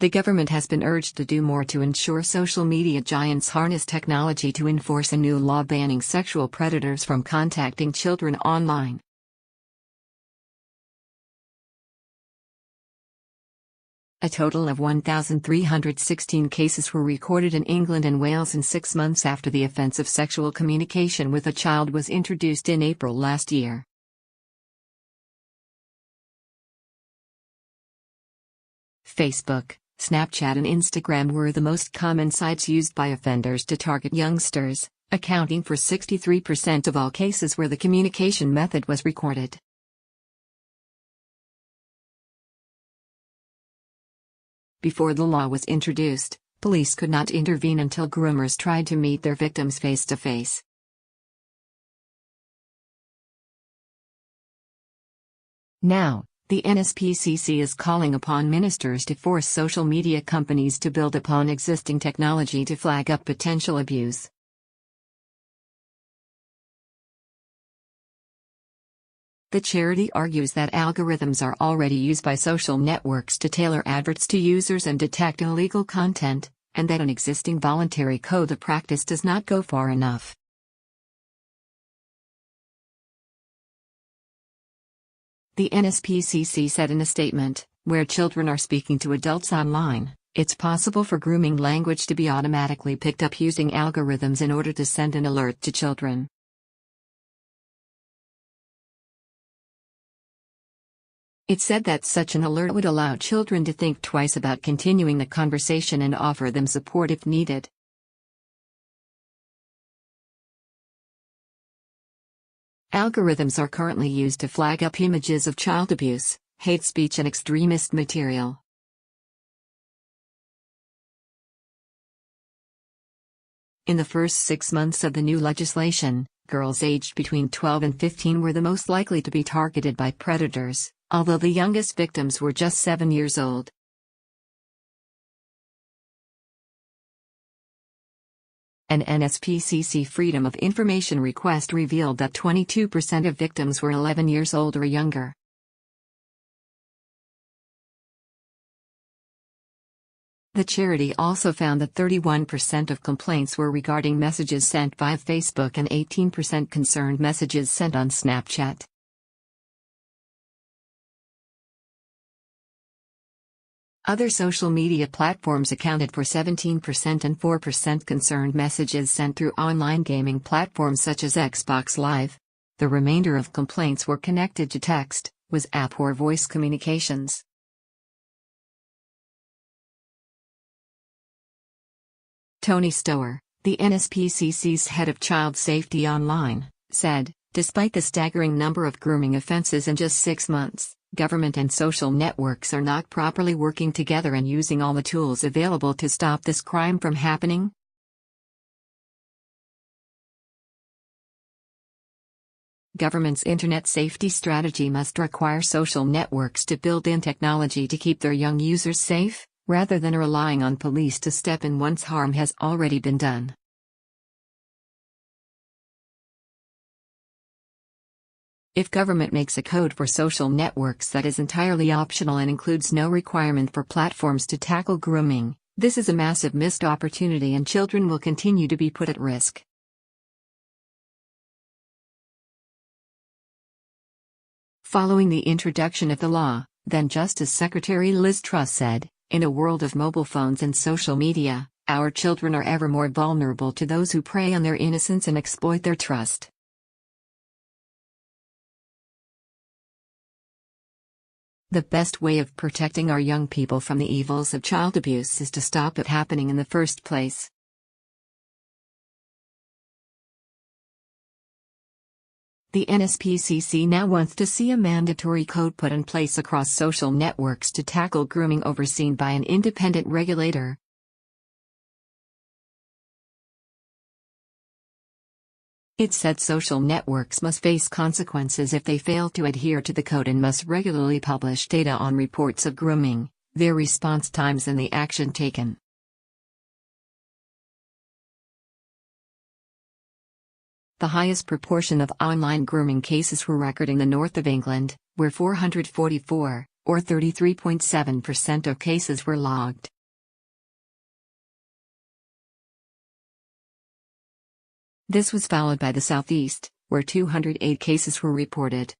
The government has been urged to do more to ensure social media giants harness technology to enforce a new law banning sexual predators from contacting children online. A total of 1,316 cases were recorded in England and Wales in 6 months after the offence of sexual communication with a child was introduced in April last year. Facebook, Snapchat and Instagram were the most common sites used by offenders to target youngsters, accounting for 63% of all cases where the communication method was recorded. Before the law was introduced, police could not intervene until groomers tried to meet their victims face to face. Now, the NSPCC is calling upon ministers to force social media companies to build upon existing technology to flag up potential abuse. The charity argues that algorithms are already used by social networks to tailor adverts to users and detect illegal content, and that an existing voluntary code of practice does not go far enough. The NSPCC said in a statement, "Where children are speaking to adults online, it's possible for grooming language to be automatically picked up using algorithms in order to send an alert to children." It said that such an alert would allow children to think twice about continuing the conversation and offer them support if needed. Algorithms are currently used to flag up images of child abuse, hate speech and extremist material. In the first 6 months of the new legislation, girls aged between 12 and 15 were the most likely to be targeted by predators, although the youngest victims were just 7 years old. An NSPCC Freedom of Information request revealed that 22% of victims were 11 years old or younger. The charity also found that 31% of complaints were regarding messages sent via Facebook and 18% concerned messages sent on Snapchat. Other social media platforms accounted for 17% and 4% concerned messages sent through online gaming platforms such as Xbox Live. The remainder of complaints were connected to text, WhatsApp or voice communications. Tony Stower, the NSPCC's head of child safety online, said, "Despite the staggering number of grooming offenses in just 6 months, government and social networks are not properly working together and using all the tools available to stop this crime from happening." Government's internet safety strategy must require social networks to build in technology to keep their young users safe, rather than relying on police to step in once harm has already been done. If government makes a code for social networks that is entirely optional and includes no requirement for platforms to tackle grooming, this is a massive missed opportunity and children will continue to be put at risk. Following the introduction of the law, then Justice Secretary Liz Truss said, "In a world of mobile phones and social media, our children are ever more vulnerable to those who prey on their innocence and exploit their trust." The best way of protecting our young people from the evils of child abuse is to stop it happening in the first place. The NSPCC now wants to see a mandatory code put in place across social networks to tackle grooming overseen by an independent regulator. It said social networks must face consequences if they fail to adhere to the code and must regularly publish data on reports of grooming, their response times and the action taken. The highest proportion of online grooming cases were recorded in the north of England, where 444, or 33.7% of cases were logged. This was followed by the Southeast, where 208 cases were reported.